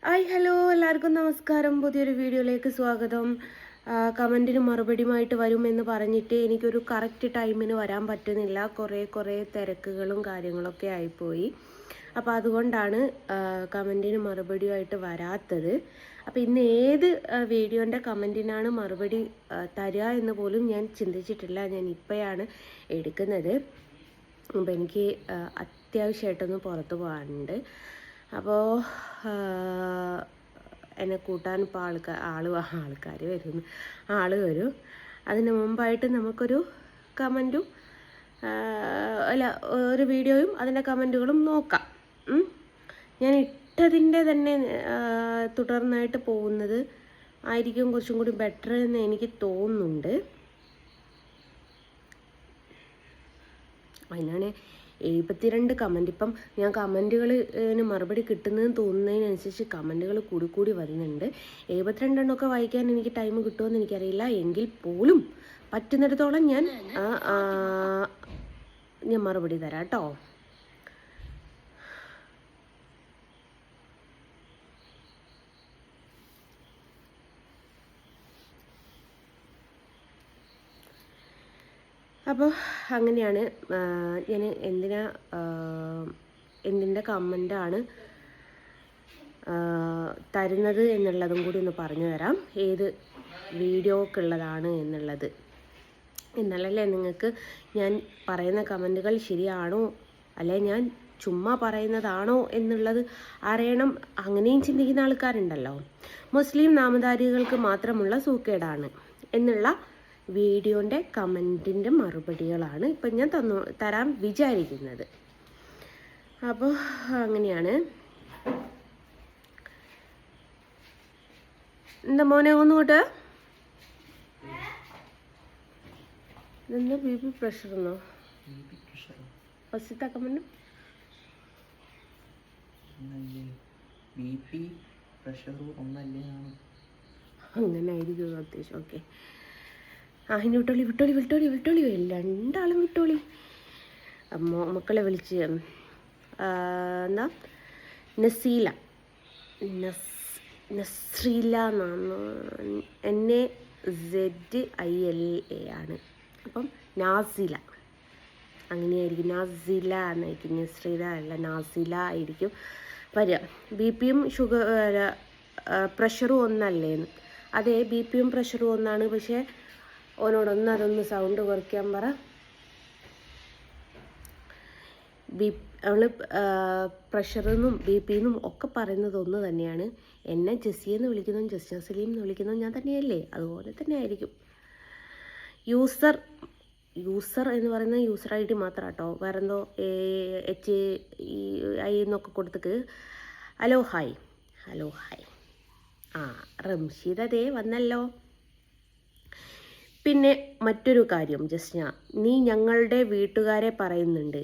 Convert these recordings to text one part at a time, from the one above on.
Hi hello എല്ലാവർക്കും നമസ്കാരം. പുതിയൊരു വീഡിയോയിലേക്ക് സ്വാഗതം. കമൻറ്റിന് മറുപടിയുമായിട്ട് വരുമെന്ന് പറഞ്ഞിട്ട് എനിക്കൊരു കറക്റ്റ് ടൈമിന് വരാൻ പറ്റുന്നില്ല. കുറേ തിരക്കുകളും കാര്യങ്ങളൊക്കെ ആയിപ്പോയി. അപ്പോൾ അതുകൊണ്ടാണ് കമൻറ്റിന് മറുപടിയുമായിട്ട് വരാത്തത്. അപ്പോൾ ഇന്ന് ഏത് വീഡിയോൻ്റെ കമൻറ്റിനാണ് മറുപടി തരിക എന്ന് പോലും ഞാൻ ചിന്തിച്ചിട്ടില്ല. ഞാൻ ഇപ്പോഴാണ് എടുക്കുന്നത്. അപ്പോൾ എനിക്ക് അത്യാവശ്യമായിട്ടൊന്ന് പുറത്ത് പോകാനുണ്ട്. അപ്പോൾ എന്നെ കൂട്ടാൻ ഇപ്പോൾ ആൾക്കാർ വരുന്നു, ആൾ വരും. അതിന് മുമ്പായിട്ട് നമുക്കൊരു കമൻറ്റും ഒരു വീഡിയോയും അതിൻ്റെ കമൻറ്റുകളും നോക്കാം. ഞാൻ ഇട്ടതിൻ്റെ തന്നെ തുടർന്നായിട്ട് പോകുന്നത് ആയിരിക്കും കുറച്ചും കൂടി ബെറ്റർ എന്ന് എനിക്ക് തോന്നുന്നുണ്ട്. അതിനാണ് 72 കമൻറ്റ്. ഇപ്പം ഞാൻ കമൻറ്റുകളിന് മറുപടി കിട്ടുന്നതെന്ന് തോന്നുന്നതിനനുസരിച്ച് കമൻറ്റുകൾ കൂടി വരുന്നുണ്ട്. 72 എണ്ണമൊക്കെ വായിക്കാൻ എനിക്ക് ടൈം കിട്ടുമെന്ന് എനിക്കറിയില്ല. എങ്കിൽ പോലും പറ്റുന്നിടത്തോളം ഞാൻ മറുപടി തരാം കേട്ടോ. അപ്പോൾ അങ്ങനെയാണ്. ഞാൻ എന്തിൻ്റെ കമൻ്റാണ് തരുന്നത് എന്നുള്ളതും കൂടി ഒന്ന് പറഞ്ഞു തരാം. ഏത് വീഡിയോക്കുള്ളതാണ് എന്നുള്ളത്. എന്നാലല്ലേ നിങ്ങൾക്ക് ഞാൻ പറയുന്ന കമൻറ്റുകൾ ശരിയാണോ അല്ലെ ഞാൻ ചുമ്മാ പറയുന്നതാണോ എന്നുള്ളത് അറിയണം. അങ്ങനെയും ചിന്തിക്കുന്ന ആൾക്കാരുണ്ടല്ലോ. മുസ്ലിം നാമധാരികൾക്ക് മാത്രമുള്ള സൂക്കേടാണ് എന്നുള്ള വീഡിയോൻ്റെ കമൻറ്റിൻ്റെ മറുപടികളാണ് ഇപ്പം ഞാൻ തരാൻ വിചാരിക്കുന്നത്. അപ്പോൾ അങ്ങനെയാണ്. എന്താ മോനെ ഒന്നുകൂട്ട് ഇതെന്താ BP പ്രഷറെന്നോ ഫസ്റ്റത്തെ കമൻറ്റ് അങ്ങനെ ആയിരിക്കും അത്യാവശ്യം. ഓക്കെ, ഇനി വിട്ടോളി രണ്ടാളും വിട്ടോളി. മക്കളെ വിളിച്ച് എന്താ നസ്രീല എന്നാണ്, NAZILA ആണ്. അപ്പം നാസില അങ്ങനെയായിരിക്കും. നാസില എന്നായിരിക്കും, നസ്രീല അല്ല നാസില ആയിരിക്കും വരിക. BPയും പ്രഷറും ഒന്നല്ലേന്ന്. അതെ, BPയും പ്രഷറും ഒന്നാണ്. പക്ഷേ അതൊന്ന് സൗണ്ട് കുറയ്ക്കാൻ പറ. അവള് പ്രഷറെന്നും BPന്നും ഒക്കെ പറയുന്നത് ഒന്ന് തന്നെയാണ്. എന്നെ ജെസ്സിയെന്ന് വിളിക്കുന്നതും ജസ്ന സലീം എന്ന് വിളിക്കുന്നതും ഞാൻ തന്നെയല്ലേ, അതുപോലെ തന്നെ ആയിരിക്കും. യൂസർ എന്ന് പറയുന്നത് യൂസർ ID മാത്രം കേട്ടോ. വേറെ എന്തോ HI എന്നൊക്കെ കൊടുത്തിട്ട് ഹലോ ഹായ്. റംഷീദേ വന്നല്ലോ. പിന്നെ മറ്റൊരു കാര്യം ജസ്ന, നീ ഞങ്ങളുടെ വീട്ടുകാരെ പറയുന്നുണ്ട്.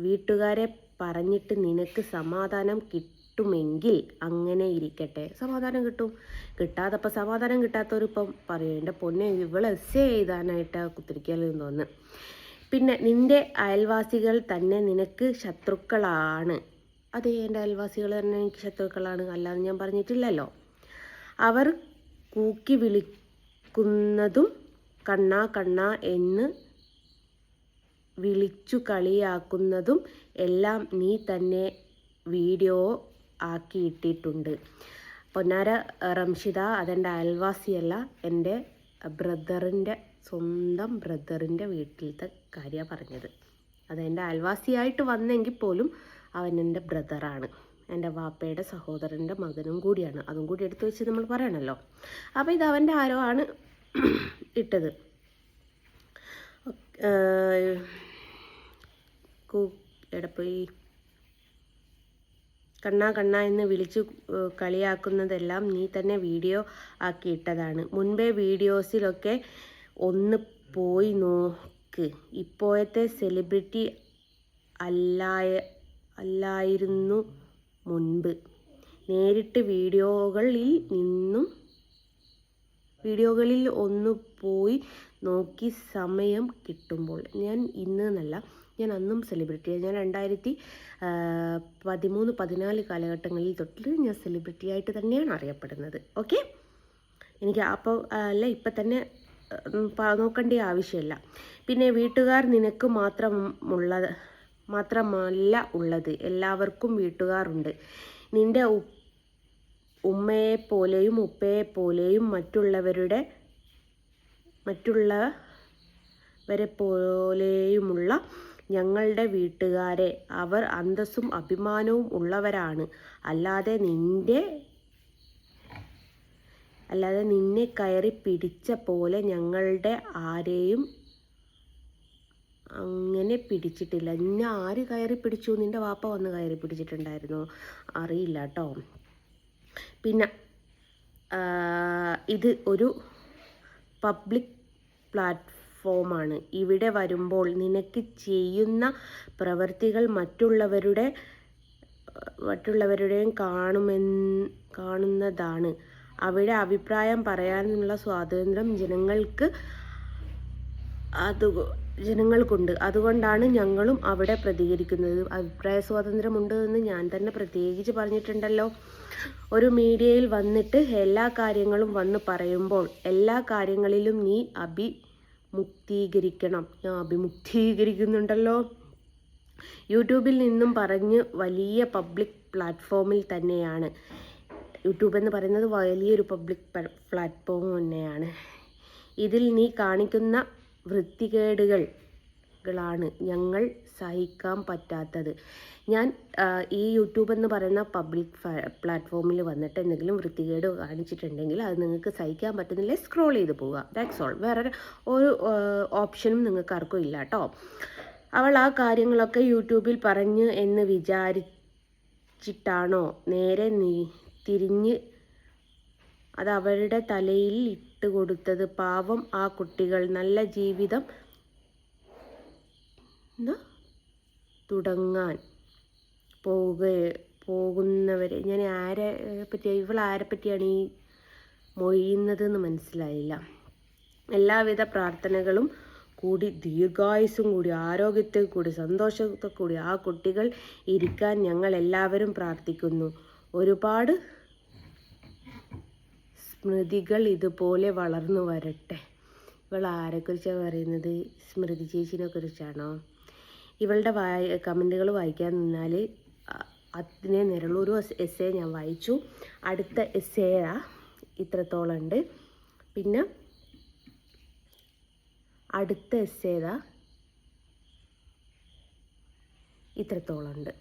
വീട്ടുകാരെ പറഞ്ഞിട്ട് നിനക്ക് സമാധാനം കിട്ടുമെങ്കിൽ അങ്ങനെ ഇരിക്കട്ടെ. സമാധാനം കിട്ടും. കിട്ടാത്തപ്പോൾ സമാധാനം കിട്ടാത്തവരിപ്പം പറയും എൻ്റെ പൊന്നെ ഇവളെ എസ്സേ എഴുതാനായിട്ട് കുത്തിരിക്കലെന്ന് തോന്നുന്നു. പിന്നെ നിൻ്റെ അയൽവാസികൾ തന്നെ നിനക്ക് ശത്രുക്കളാണ്. അതെ, എൻ്റെ അയൽവാസികൾ തന്നെ എനിക്ക് ശത്രുക്കളാണ്, അല്ലാതെ ഞാൻ പറഞ്ഞിട്ടില്ലല്ലോ. അവർ കൂക്കി വിളിക്കുന്നതും കണ്ണാ എന്ന് വിളിച്ചു കളിയാക്കുന്നതും എല്ലാം നീ തന്നെ വീഡിയോ ആക്കിയിട്ടിട്ടുണ്ട്. പൊന്നാര റംഷിദ, അതെൻ്റെ അയൽവാസിയല്ല, എൻ്റെ സ്വന്തം ബ്രദറിൻ്റെ വീട്ടിലത്തെ കാര്യമാണ് പറഞ്ഞത്. അതെൻ്റെ അയൽവാസിയായിട്ട് വന്നെങ്കിൽ പോലും അവൻ എൻ്റെ ബ്രദറാണ്, എൻ്റെ വാപ്പയുടെ സഹോദരൻ്റെ മകനും കൂടിയാണ്. അതും കൂടി എടുത്തു വെച്ച് നമ്മൾ പറയണമല്ലോ. അപ്പോൾ ഇത് അവൻ്റെ ആരോ ആണ് ഇട്ടത്. എടപ്പോയി കണ്ണാ എന്ന് വിളിച്ചു കളിയാക്കുന്നതെല്ലാം നീ തന്നെ വീഡിയോ ആക്കി ഇട്ടതാണ്. മുൻപേ വീഡിയോസിലൊക്കെ ഒന്ന് പോയി നോക്ക്. ഇപ്പോഴത്തെ സെലിബ്രിറ്റി അല്ലായിരുന്നു മുൻപ്. നേരിട്ട് വീഡിയോകളിൽ ഒന്ന് പോയി നോക്കി സമയം കിട്ടുമ്പോൾ. ഞാൻ ഇന്ന് എന്നല്ല ഞാൻ അന്നും സെലിബ്രിറ്റി, ഞാൻ 2013-14 കാലഘട്ടങ്ങളിൽ തൊട്ട് ഞാൻ സെലിബ്രിറ്റി ആയിട്ട് തന്നെയാണ് അറിയപ്പെടുന്നത്. ഓക്കെ, എനിക്ക് അപ്പോൾ അല്ല ഇപ്പം തന്നെ നോക്കേണ്ട ആവശ്യമില്ല. പിന്നെ വീട്ടുകാർ നിനക്ക് മാത്രമല്ല ഉള്ളത്, എല്ലാവർക്കും വീട്ടുകാരുണ്ട്. നിന്റെ ഉമ്മയെപ്പോലെയും ഉപ്പയെപ്പോലെയും മറ്റുള്ളവരെ പോലെയുമുള്ള ഞങ്ങളുടെ വീട്ടുകാരെ, അവർ അന്തസ്സും അഭിമാനവും ഉള്ളവരാണ്. അല്ലാതെ നിന്നെ കയറി പിടിച്ച പോലെ ഞങ്ങളുടെ ആരെയും അങ്ങനെ പിടിച്ചിട്ടില്ല. നിന്നെ ആര് കയറി പിടിച്ചു? നിൻ്റെ വാപ്പ വന്ന് കയറി പിടിച്ചിട്ടുണ്ടായിരുന്നോ? അറിയില്ല കേട്ടോ. പിന്നെ ഇത് ഒരു പബ്ലിക് പ്ലാറ്റ്ഫോമാണ്. ഇവിടെ വരുമ്പോൾ നിനക്ക് ചെയ്യുന്ന പ്രവൃത്തികൾ മറ്റുള്ളവരുടെയും കാണുന്നതാണ്. അവിടെ അഭിപ്രായം പറയാനുള്ള സ്വാതന്ത്ര്യം ജനങ്ങൾക്കുണ്ട്. അതുകൊണ്ടാണ് ഞങ്ങളും അവിടെ പ്രതികരിക്കുന്നത്. അഭിപ്രായ സ്വാതന്ത്ര്യമുണ്ട് എന്ന് ഞാൻ തന്നെ പ്രത്യേകിച്ച് പറഞ്ഞിട്ടുണ്ടല്ലോ. ഒരു മീഡിയയിൽ വന്നിട്ട് എല്ലാ കാര്യങ്ങളും വന്ന് പറയുമ്പോൾ എല്ലാ കാര്യങ്ങളിലും നീ അഭിമുഖീകരിക്കണം. ഞാൻ അഭിമുഖീകരിക്കുന്നുണ്ടല്ലോ. യൂട്യൂബിൽ നിന്നും പറഞ്ഞ് വലിയ പബ്ലിക് പ്ലാറ്റ്ഫോമിൽ തന്നെയാണ്. യൂട്യൂബ് എന്ന് പറയുന്നത് വലിയൊരു പബ്ലിക് പ്ലാറ്റ്ഫോം തന്നെയാണ്. ഇതിൽ നീ കാണിക്കുന്ന വൃത്തികേടുകളാണ് ഞങ്ങൾ സഹിക്കാൻ പറ്റാത്തത്. ഞാൻ ഈ യൂട്യൂബ് എന്ന് പറയുന്ന പബ്ലിക് പ്ലാറ്റ്ഫോമിൽ വന്നിട്ട് എന്തെങ്കിലും വൃത്തികേട് കാണിച്ചിട്ടുണ്ടെങ്കിൽ അത് നിങ്ങൾക്ക് സഹിക്കാൻ പറ്റുന്നില്ല, സ്ക്രോൾ ചെയ്ത് പോവുക. That's all. വേറെ ഒരു ഓപ്ഷനും നിങ്ങൾക്ക് ആർക്കും ഇല്ല കേട്ടോ. അവൾ ആ കാര്യങ്ങളൊക്കെ യൂട്യൂബിൽ പറഞ്ഞു എന്ന് വിചാരിച്ചിട്ടാണോ നേരെ തിരിഞ്ഞ് അത് അവരുടെ തലയിൽ ഇട്ട് കൊടുത്തത്? പാവം ആ കുട്ടികൾ നല്ല ജീവിതം തുടങ്ങാൻ പോകുന്നവരെ. ഞാൻ ആരെ പറ്റിയാണ് ഈ മൊഴിയുന്നതെന്ന് മനസ്സിലായില്ല. എല്ലാവിധ പ്രാർത്ഥനകളും കൂടി, ദീർഘായുസ്സും കൂടി, ആരോഗ്യത്തിൽ കൂടി, സന്തോഷത്തിൽ കൂടി ആ കുട്ടികൾ ഇരിക്കാൻ ഞങ്ങൾ എല്ലാവരും പ്രാർത്ഥിക്കുന്നു. ഒരുപാട് സ്മൃതികൾ ഇതുപോലെ വളർന്നു വരട്ടെ. ഇവൾ ആരെക്കുറിച്ചാണ് പറയുന്നത്? സ്മൃതി ചേച്ചിനെ കുറിച്ചാണോ? ഇവളുടെ കമൻറ്റുകൾ വായിക്കാൻ നിന്നാൽ അതിനെ നിരളൊരു എസ്സേ ഞാൻ വായിച്ചു. അടുത്ത എസ്സേയാ ഇത്രത്തോളം ഉണ്ട്. പിന്നെ അടുത്ത എസ്സേതാ ഇത്രത്തോളം ഉണ്ട്.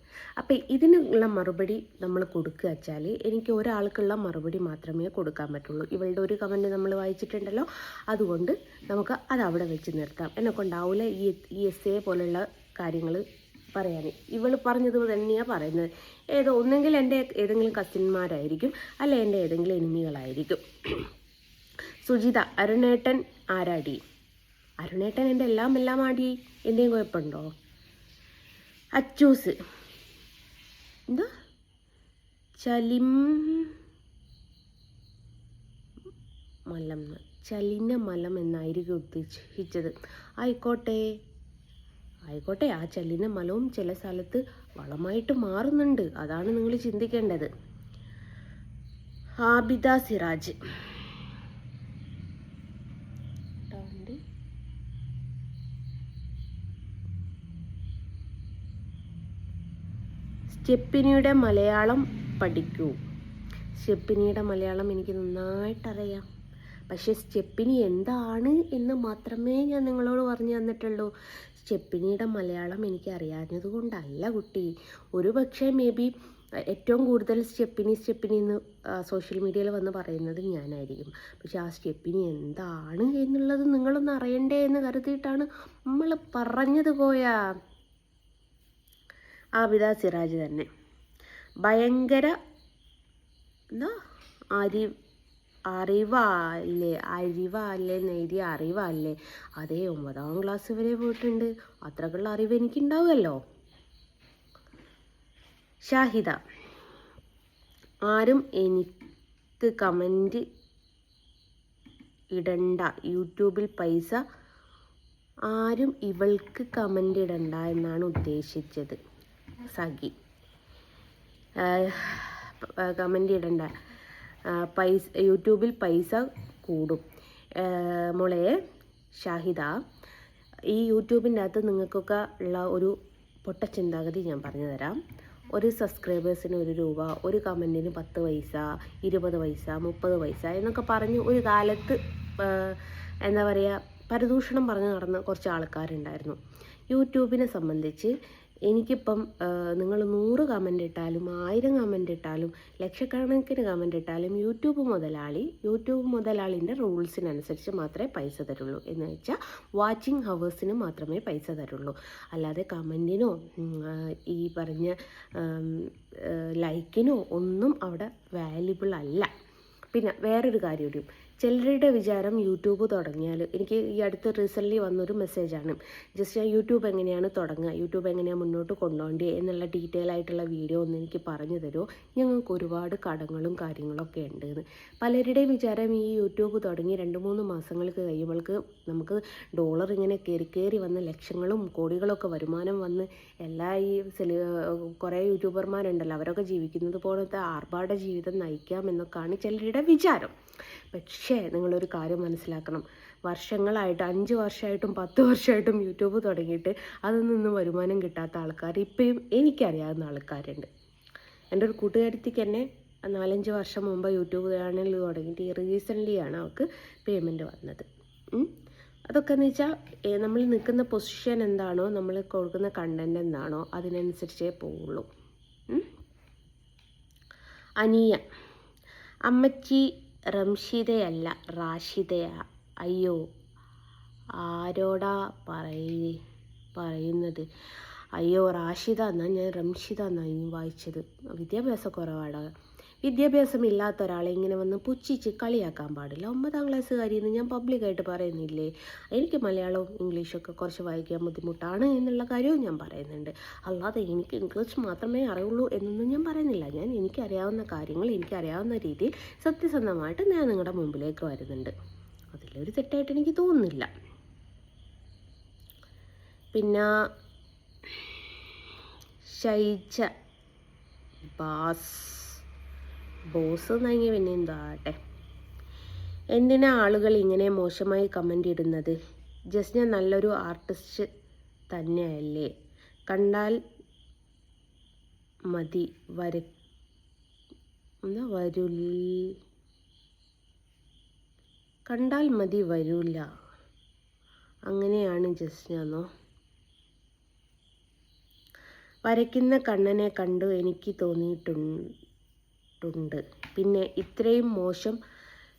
അപ്പം ഇതിനുള്ള മറുപടി നമ്മൾ കൊടുക്കുക വെച്ചാൽ എനിക്ക് ഒരാൾക്കുള്ള മറുപടി മാത്രമേ കൊടുക്കാൻ പറ്റുള്ളൂ. ഇവളുടെ ഒരു കമൻറ്റ് നമ്മൾ വായിച്ചിട്ടുണ്ടല്ലോ, അതുകൊണ്ട് നമുക്ക് അതവിടെ വെച്ച് നിർത്താം. എന്നെക്കൊണ്ടാവില്ല ഈ എസ്സേ പോലുള്ള കാര്യങ്ങൾ പറയാൻ. ഇവൾ പറഞ്ഞത് തന്നെയാണ് പറയുന്നത്. ഒന്നെങ്കിൽ എൻ്റെ ഏതെങ്കിലും കസിന്മാരായിരിക്കും, അല്ല എൻ്റെ ഏതെങ്കിലും എനിമികളായിരിക്കും. സുജിത, അരുണേട്ടൻ ആരാടി? അരുണേട്ടൻ എൻ്റെ എല്ലാം ആടി. എന്തെങ്കിലും കുഴപ്പമുണ്ടോ? അച്ചൂസ് എന്താ ചലിനമലം എന്നായിരിക്കും ഉദ്ദേശിച്ചത്. ആയിക്കോട്ടെ. ആ ചലിനമലവും ചില സ്ഥലത്ത് വളമായിട്ട് മാറുന്നുണ്ട്. അതാണ് നിങ്ങൾ ചിന്തിക്കേണ്ടത്. ആബിദ സിറാജ്, സ്റ്റെപ്പിനിയുടെ മലയാളം പഠിക്കൂ. സ്റ്റെപ്പിനിയുടെ മലയാളം എനിക്ക് നന്നായിട്ടറിയാം. പക്ഷേ സ്റ്റെപ്പിനി എന്താണ് എന്ന് മാത്രമേ ഞാൻ നിങ്ങളോട് പറഞ്ഞു തന്നിട്ടുള്ളൂ. സ്റ്റെപ്പിനിയുടെ മലയാളം എനിക്ക് അറിയാവുന്നത് കൊണ്ടല്ല കുട്ടി. ഒരു പക്ഷേ മേ ബി ഏറ്റവും കൂടുതൽ സ്റ്റെപ്പിനി എന്ന് സോഷ്യൽ മീഡിയയിൽ വന്ന് പറയുന്നത് ഞാനായിരിക്കും. പക്ഷെ ആ സ്റ്റെപ്പിനി എന്താണ് എന്നുള്ളത് നിങ്ങളൊന്ന് അറിയണ്ടേ എന്ന് കരുതിയിട്ടാണ് നമ്മൾ പറഞ്ഞത് പോയാ. ആബിദ സിറാജ് തന്നെ ഭയങ്കര അറിവല്ലേ എഴുതിയ അറിവല്ലേ. അതേ 9ാം ക്ലാസ് വരെ പോയിട്ടുണ്ട്. അത്രക്കുള്ള അറിവ് എനിക്കുണ്ടാവുമല്ലോ. ഷാഹിദ, ആരും എനിക്ക് കമൻറ്റ് ഇടണ്ട. യൂട്യൂബിൽ പൈസ ആരും ഇവൾക്ക് കമൻ്റ് ഇടണ്ട എന്നാണ് ഉദ്ദേശിച്ചത്. സഖി കമൻ്റ് ഇടണ്ട, പൈസ യൂട്യൂബിൽ പൈസ കൂടും. മോളെ ഷാഹിദ, ഈ യൂട്യൂബിൻ്റെ അകത്ത് നിങ്ങൾക്കൊക്കെ ഉള്ള ഒരു പൊട്ട ചിന്താഗതി ഞാൻ പറഞ്ഞു തരാം. ഒരു സബ്സ്ക്രൈബേഴ്സിന് 1 രൂപ, ഒരു കമൻറ്റിന് 10 പൈസ, 20 പൈസ, 30 പൈസ എന്നൊക്കെ പറഞ്ഞ് ഒരു കാലത്ത് എന്താ പറയുക, പരദൂഷണം പറഞ്ഞ് നടന്ന കുറച്ച് ആൾക്കാരുണ്ടായിരുന്നു. യൂട്യൂബിനെ സംബന്ധിച്ച് എനിക്കിപ്പം നിങ്ങൾ 100 കമൻ്റ് ഇട്ടാലും 1000 കമൻ്റ് ഇട്ടാലും ലക്ഷക്കണക്കിന് കമൻ്റ് ഇട്ടാലും യൂട്യൂബ് മുതലാളിൻ്റെ റൂൾസിനനുസരിച്ച് മാത്രമേ പൈസ തരുള്ളൂ. എന്ന് വെച്ചാൽ വാച്ചിങ് ഹവേഴ്സിന് മാത്രമേ പൈസ തരുള്ളൂ. അല്ലാതെ കമൻറ്റിനോ ഈ പറഞ്ഞ ലൈക്കിനോ ഒന്നും അവിടെ വാല്യുബിൾ അല്ല. പിന്നെ വേറൊരു കാര്യം കൂടി, ചിലരുടെ വിചാരം യൂട്യൂബ് തുടങ്ങിയാൽ, എനിക്ക് ഈ അടുത്ത് റീസെൻ്റ്ലി വന്നൊരു മെസ്സേജാണ്, ജസ്റ്റ് ഞാൻ യൂട്യൂബ് എങ്ങനെയാണ് തുടങ്ങുക, യൂട്യൂബ് എങ്ങനെയാണ് മുന്നോട്ട് കൊണ്ടുപോകേണ്ടത് എന്നുള്ള ഡീറ്റെയിൽ ആയിട്ടുള്ള വീഡിയോ ഒന്ന് എനിക്ക് പറഞ്ഞു തരുമോ, ഞങ്ങൾക്ക് ഒരുപാട് കടങ്ങളും കാര്യങ്ങളൊക്കെ ഉണ്ട്. പലരുടെയും വിചാരം ഈ യൂട്യൂബ് തുടങ്ങി 2-3 മാസങ്ങൾക്ക് കഴിയുമ്പോൾക്ക് നമുക്ക് ഡോളർ ഇങ്ങനെ കയറി വന്ന് ലക്ഷങ്ങളും കോടികളൊക്കെ വരുമാനം വന്ന് എല്ലാ ഈ കുറേ യൂട്യൂബർമാരുണ്ടല്ലോ അവരൊക്കെ ജീവിക്കുന്നത് പോലത്തെ ആർഭാട ജീവിതം നയിക്കാമെന്നൊക്കെയാണ് ചിലരുടെ വിചാരം. പക്ഷേ നിങ്ങളൊരു കാര്യം മനസ്സിലാക്കണം, വർഷങ്ങളായിട്ട് 5 വർഷമായിട്ടും 10 വർഷമായിട്ടും യൂട്യൂബ് തുടങ്ങിയിട്ട് അതിൽ നിന്ന് വരുമാനം കിട്ടാത്ത ആൾക്കാർ ഇപ്പോഴും എനിക്കറിയാവുന്ന ആൾക്കാരുണ്ട്. എൻ്റെ ഒരു കൂട്ടുകാരത്തിക്ക് തന്നെ 4-5 വർഷം മുമ്പ് യൂട്യൂബ് ചാനൽ തുടങ്ങിയിട്ട് റീസെൻ്റ്ലിയാണ് അവൾക്ക് പേയ്മെൻറ്റ് വന്നത്. അതൊക്കെ എന്ന് വെച്ചാൽ നമ്മൾ നിൽക്കുന്ന പൊസിഷൻ എന്താണോ, നമ്മൾ കൊടുക്കുന്ന കണ്ടൻറ് എന്താണോ അതിനനുസരിച്ചേ പോവുള്ളൂ. അനിയ, അമ്മച്ചി റംഷിദയല്ല റാഷിദയാ. അയ്യോ, ആരോടാ പറയുന്നത്? അയ്യോ, റാഷിദ എന്നാണ്, ഞാൻ റംഷിദ എന്നാണ് ഇനി വായിച്ചത്. വിദ്യാഭ്യാസക്കുറവാണ്. വിദ്യാഭ്യാസം ഇല്ലാത്ത ഒരാളെ ഇങ്ങനെ വന്ന് പുച്ഛിച്ച് കളിയാക്കാൻ പാടില്ല. 9ാം ക്ലാസ്സുകാരിയെന്ന് ഞാൻ പബ്ലിക്കായിട്ട് പറയുന്നില്ലേ. എനിക്ക് മലയാളവും ഇംഗ്ലീഷൊക്കെ കുറച്ച് വായിക്കാൻ ബുദ്ധിമുട്ടാണ് എന്നുള്ള കാര്യവും ഞാൻ പറയുന്നുണ്ട്. അല്ലാതെ എനിക്ക് ഇംഗ്ലീഷ് മാത്രമേ അറിയുള്ളൂ എന്നൊന്നും ഞാൻ പറയുന്നില്ല. ഞാൻ എനിക്കറിയാവുന്ന കാര്യങ്ങൾ എനിക്കറിയാവുന്ന രീതിയിൽ സത്യസന്ധമായിട്ട് ഞാൻ നിങ്ങളുടെ മുമ്പിലേക്ക് വരുന്നുണ്ട്. അതിലൊരു തെറ്റായിട്ട് എനിക്ക് തോന്നുന്നില്ല. പിന്നെ ഷൈജ ബോസ് എന്നങ്ങി പിന്നെ എന്താട്ടെ, എന്തിനാ ആളുകൾ ഇങ്ങനെ മോശമായി കമൻ്റ് ഇടുന്നത്? ജസ്ന നല്ലൊരു ആർട്ടിസ്റ്റ് തന്നെയല്ലേ? കണ്ടാൽ മതി വരൂല, അങ്ങനെയാണ് ജസ്നന്നോ? വരയ്ക്കുന്ന കണ്ണനെ കണ്ടു എനിക്ക് തോന്നിയിട്ടുണ്ട്. പിന്നെ ഇത്രയും മോശം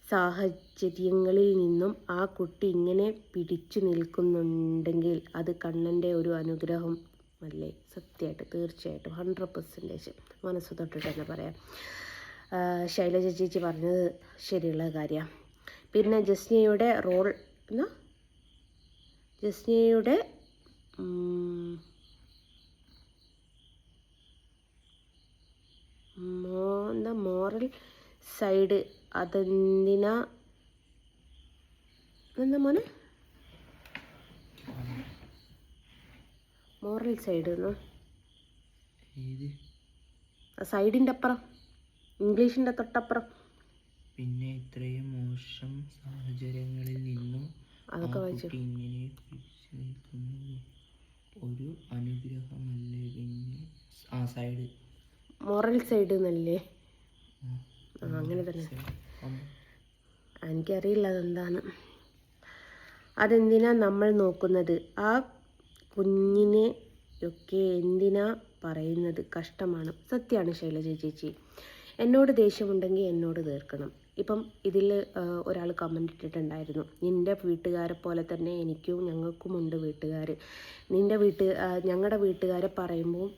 സാഹചര്യങ്ങളിൽ നിന്നും ആ കുട്ടി ഇങ്ങനെ പിടിച്ചു നിൽക്കുന്നുണ്ടെങ്കിൽ അത് കണ്ണൻ്റെ ഒരു അനുഗ്രഹം അല്ലേ? സത്യമായിട്ട്, തീർച്ചയായിട്ടും 100% മനസ്സ് തൊട്ടിട്ട് തന്നെ പറയാം. ശൈലജ ചേച്ചി പറഞ്ഞത് ശരിയുള്ള കാര്യമാണ്. പിന്നെ ജസ്നയുടെ റോൾ ജസ്നയുടെ മോറൽ സൈഡ് അതെന്തിനാ മോനെ? മോറൽ സൈഡ് സൈഡിൻ്റെ അപ്പുറം, ഇംഗ്ലീഷിൻ്റെ തൊട്ടപ്പുറം. പിന്നെ ഇത്രയും മോശം സാഹചര്യങ്ങളിൽ നിന്നും അതൊക്കെ വായിച്ചു ഇങ്ങനെ ഒരു അനുഗ്രഹമല്ലേ? പിന്നെ സൈഡ് മോറൽ സൈഡ് എന്നല്ലേ? അങ്ങനെ തന്നെ. എനിക്കറിയില്ല അതെന്താണ്. അതെന്തിനാ നമ്മൾ നോക്കുന്നത്? ആ കുഞ്ഞിനെ ഒക്കെ എന്തിനാ പറയുന്നത്? കഷ്ടമാണ്. സത്യമാണ് ശൈലജ ചേച്ചി. എന്നോട് ദേഷ്യമുണ്ടെങ്കിൽ എന്നോട് തീർക്കണം. ഇപ്പം ഇതിൽ ഒരാൾ കമൻ്റ് ഇട്ടിട്ടുണ്ടായിരുന്നു, നിൻ്റെ വീട്ടുകാരെ പോലെ തന്നെ ഞങ്ങൾക്കുമുണ്ട് വീട്ടുകാർ. ഞങ്ങളുടെ വീട്ടുകാരെ പറയുമ്പോൾ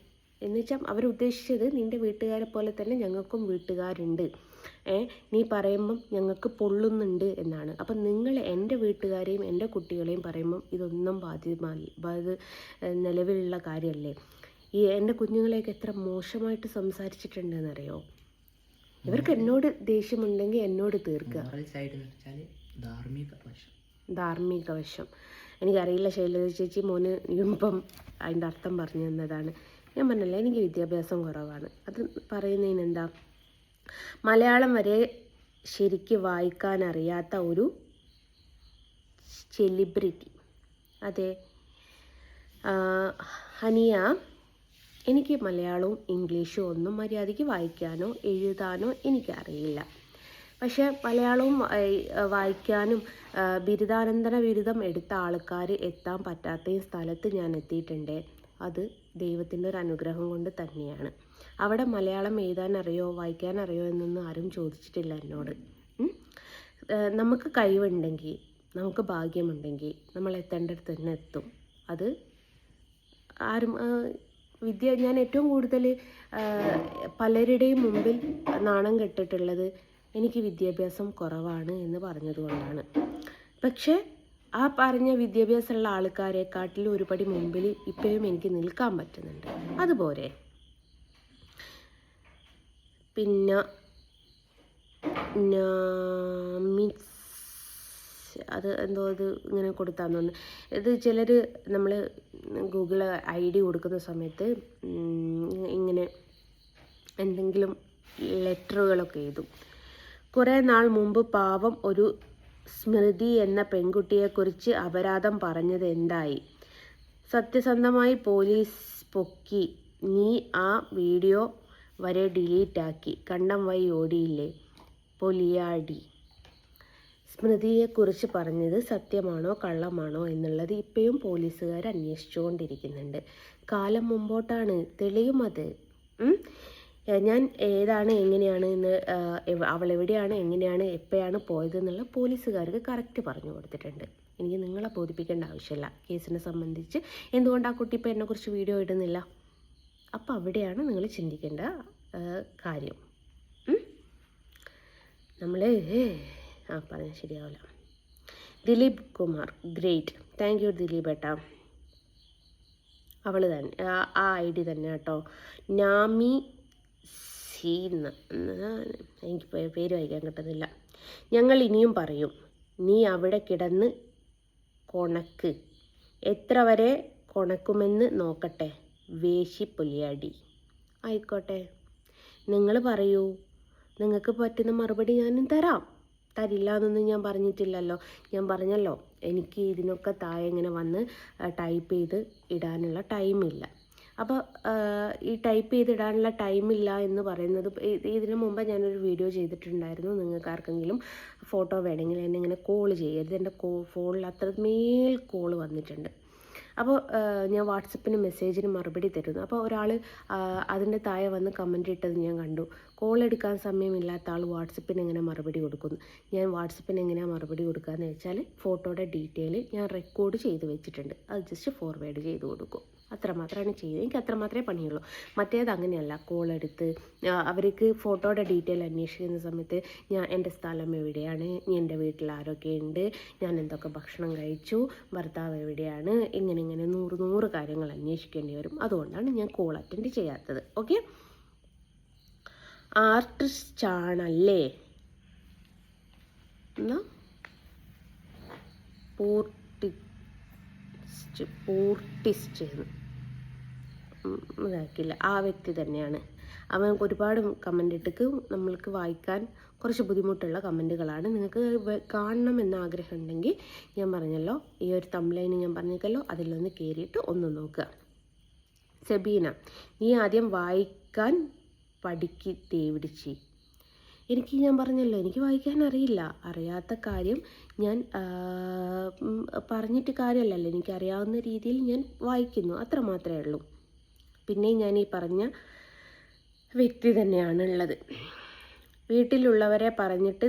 എന്ന് വെച്ചാൽ അവരുദ്ദേശിച്ചത് നിൻ്റെ വീട്ടുകാരെ പോലെ തന്നെ ഞങ്ങൾക്കും വീട്ടുകാരുണ്ട്, നീ പറയുമ്പം ഞങ്ങൾക്ക് പൊള്ളുന്നുണ്ട് എന്നാണ്. അപ്പം നിങ്ങൾ എൻ്റെ വീട്ടുകാരെയും എൻ്റെ കുട്ടികളെയും പറയുമ്പം ഇതൊന്നും നിലവിലുള്ള കാര്യമല്ലേ? ഈ എൻ്റെ കുഞ്ഞുങ്ങളെയൊക്കെ എത്ര മോശമായിട്ട് സംസാരിച്ചിട്ടുണ്ടെന്നറിയോ? ഇവർക്ക് എന്നോട് ദേഷ്യമുണ്ടെങ്കിൽ എന്നോട് തീർക്കുക. ധാർമ്മിക വശം. എനിക്കറിയില്ല ശൈലജ ചേച്ചി മോന് ഇപ്പം അതിൻ്റെ അർത്ഥം പറഞ്ഞു തന്നതാണ്. ഞാൻ പറഞ്ഞില്ല എനിക്ക് വിദ്യാഭ്യാസം കുറവാണ്. അത് പറയുന്നതിന് എന്താ, മലയാളം വരെ ശരിക്ക് വായിക്കാൻ അറിയാത്ത ഒരു സെലിബ്രിറ്റി. അതെ ഹനിയ, എനിക്ക് മലയാളവും ഇംഗ്ലീഷും ഒന്നും മര്യാദയ്ക്ക് വായിക്കാനോ എഴുതാനോ എനിക്കറിയില്ല. പക്ഷേ മലയാളവും വായിക്കാനും ബിരുദാനന്തര ബിരുദം എടുത്ത ആൾക്കാർ എത്താൻ പറ്റാത്ത സ്ഥലത്ത് ഞാൻ എത്തിയിട്ടുണ്ട്. അത് ദൈവത്തിൻ്റെ ഒരു അനുഗ്രഹം കൊണ്ട് തന്നെയാണ്. അവിടെ മലയാളം എഴുതാനറിയോ വായിക്കാനറിയോ എന്നൊന്നും ആരും ചോദിച്ചിട്ടില്ല എന്നോട്. നമുക്ക് കഴിവുണ്ടെങ്കിൽ, നമുക്ക് ഭാഗ്യമുണ്ടെങ്കിൽ നമ്മൾ എത്തേണ്ടടുത്ത് തന്നെ എത്തും. അത് ആരും ഞാൻ ഏറ്റവും കൂടുതൽ പലരുടെയും മുമ്പിൽ നാണം കെട്ടിട്ടുള്ളത് എനിക്ക് വിദ്യാഭ്യാസം കുറവാണ് എന്ന് പറഞ്ഞതുകൊണ്ടാണ്. പക്ഷേ ആ പറഞ്ഞ വിദ്യാഭ്യാസമുള്ള ആൾക്കാരെക്കാട്ടിലും ഒരുപടി മുമ്പിൽ ഇപ്പോഴും എനിക്ക് നിൽക്കാൻ പറ്റുന്നുണ്ട്. അതുപോലെ പിന്നെ അത് എന്തോ ഇത് ഇങ്ങനെ കൊടുത്താന്ന് തോന്നുന്നു. ഇത് ചിലർ നമ്മൾ ഗൂഗിൾ ID കൊടുക്കുന്ന സമയത്ത് ഇങ്ങനെ എന്തെങ്കിലും ലെറ്ററുകളൊക്കെ എഴുതും. കുറേ നാൾ മുമ്പ് പാവം ഒരു സ്മൃതി എന്ന പെൺകുട്ടിയെക്കുറിച്ച് അപരാധം പറഞ്ഞത് എന്തായി? സത്യസന്ധമായി പോലീസ് പൊക്കി. നീ ആ വീഡിയോ വരെ ഡിലീറ്റാക്കി. കണ്ടം വഴി ഓടിയില്ലേ പൊലിയാടി. സ്മൃതിയെക്കുറിച്ച് പറഞ്ഞത് സത്യമാണോ കള്ളമാണോ എന്നുള്ളത് ഇപ്പോഴും പോലീസുകാർ അന്വേഷിച്ചുകൊണ്ടിരിക്കുന്നുണ്ട്. കാലം മുമ്പോട്ടാണ്, തെളിയും അത്. ഞാൻ ഏതാണ് എങ്ങനെയാണ് എന്ന് അവളെവിടെയാണ് എങ്ങനെയാണ് എപ്പോഴാണ് പോയതെന്നുള്ള പോലീസുകാർക്ക് കറക്റ്റ് പറഞ്ഞു കൊടുത്തിട്ടുണ്ട്. എനിക്ക് നിങ്ങളെ ബോധിപ്പിക്കേണ്ട ആവശ്യമില്ല കേസിനെ സംബന്ധിച്ച്. എന്തുകൊണ്ട് ആ കുട്ടി ഇപ്പോൾ എന്നെക്കുറിച്ച് വീഡിയോ ഇടുന്നില്ല? അപ്പോൾ അവിടെയാണ് നിങ്ങൾ ചിന്തിക്കേണ്ട കാര്യം. നമ്മൾ പറഞ്ഞാൽ ശരിയാവില്ല. Dilip Kumar, great, thank you Dilip ഏട്ടാ. അവൾ തന്നെ ആ ID തന്നെ കേട്ടോ. നാമി സീന്ന്, എനിക്ക് പേര് വായിക്കാൻ കിട്ടുന്നില്ല. ഞങ്ങൾ ഇനിയും പറയും, നീ അവിടെ കിടന്ന് കൊണക്ക്. എത്ര വരെ കൊണക്കുമെന്ന് നോക്കട്ടെ വേശി പൊലിയാടി. ആയിക്കോട്ടെ, നിങ്ങൾ പറയൂ, നിങ്ങൾക്ക് പറ്റുന്ന മറുപടി ഞാനും തരാം. തരില്ല എന്നൊന്നും ഞാൻ പറഞ്ഞിട്ടില്ലല്ലോ. ഞാൻ പറഞ്ഞല്ലോ എനിക്ക് ഇതിനൊക്കെ താഴെ ഇങ്ങനെ വന്ന് ടൈപ്പ് ചെയ്ത് ഇടാനുള്ള ടൈമില്ല. അപ്പോൾ ഈ ടൈപ്പ് ചെയ്തിടാനുള്ള ടൈമില്ല എന്ന് പറയുന്നത്, ഇതിനു മുമ്പ് ഞാനൊരു വീഡിയോ ചെയ്തിട്ടുണ്ടായിരുന്നു. നിങ്ങൾക്ക് ആർക്കെങ്കിലും ഫോട്ടോ വേണമെങ്കിൽ എന്നെ ഇങ്ങനെ കോൾ ചെയ്യരുത്. എൻ്റെ ഫോണിൽ അത്രമേൽ കോൾ വന്നിട്ടുണ്ട്. അപ്പോൾ ഞാൻ വാട്സപ്പിന് മെസ്സേജിന് മറുപടി തരുന്നു. അപ്പോൾ ഒരാൾ അതിൻ്റെ താഴെ വന്ന് കമൻറ്റ് ഇട്ടത് ഞാൻ കണ്ടു. കോൾ എടുക്കാൻ സമയമില്ലാത്ത ആൾ വാട്സപ്പിന് എങ്ങനെ മറുപടി കൊടുക്കുന്നു? ഞാൻ വാട്സപ്പിന് എങ്ങനെയാണ് മറുപടി കൊടുക്കുകയെന്ന് വെച്ചാൽ ഫോട്ടോയുടെ ഡീറ്റെയിൽ ഞാൻ റെക്കോർഡ് ചെയ്ത് വെച്ചിട്ടുണ്ട്. അത് ജസ്റ്റ് ഫോർവേഡ് ചെയ്ത് കൊടുക്കും. അത്രമാത്രമാണ് ചെയ്യുന്നത്. എനിക്ക് അത്രമാത്രമേ പണിയുള്ളൂ. മറ്റേത് അങ്ങനെയല്ല. കോൾ എടുത്ത് അവർക്ക് ഫോട്ടോയുടെ ഡീറ്റെയിൽ അന്വേഷിക്കുന്ന സമയത്ത് ഞാൻ എൻ്റെ സ്ഥലം എവിടെയാണ്, എൻ്റെ വീട്ടിൽ ആരൊക്കെയുണ്ട്, ഞാൻ എന്തൊക്കെ ഭക്ഷണം കഴിച്ചു, ഭർത്താവ് എവിടെയാണ്, ഇങ്ങനെ 100 കാര്യങ്ങൾ അന്വേഷിക്കേണ്ടി വരും. അതുകൊണ്ടാണ് ഞാൻ കോൾ അറ്റൻഡ് ചെയ്യാത്തത്. ഓക്കെ, ആർട്ടിസ്റ്റാണല്ലേ? എന്നാ പൂർട്ടിസ്റ്റ് ഇതാക്കില്ല, ആ വ്യക്തി തന്നെയാണ്. അവൻ ഒരുപാട് കമൻ്റ് ഇട്ടിട്ട് നമ്മൾക്ക് വായിക്കാൻ കുറച്ച് ബുദ്ധിമുട്ടുള്ള കമൻറ്റുകളാണ്. നിങ്ങൾക്ക് കാണണം എന്ന ആഗ്രഹം ഉണ്ടെങ്കിൽ ഞാൻ പറഞ്ഞല്ലോ, ഈ ഒരു തംബ്ലൈന് ഞാൻ പറഞ്ഞേക്കല്ലോ, അതിലൊന്ന് കയറിയിട്ട് ഒന്ന് നോക്കുക. സെബീന, നീ ആദ്യം വായിക്കാൻ പഠിക്ക് തേവിടിച്ചി. ഞാൻ പറഞ്ഞല്ലോ എനിക്ക് വായിക്കാൻ അറിയില്ല. അറിയാത്ത കാര്യം ഞാൻ പറഞ്ഞിട്ട് കാര്യമല്ലല്ലോ. എനിക്കറിയാവുന്ന രീതിയിൽ ഞാൻ വായിക്കുന്നു, അത്ര മാത്രമേ ഉള്ളൂ. പിന്നെ ഞാൻ ഈ പറഞ്ഞ വ്യക്തി തന്നെയാണ് ഉള്ളത്. വീട്ടിലുള്ളവരെ പറഞ്ഞിട്ട്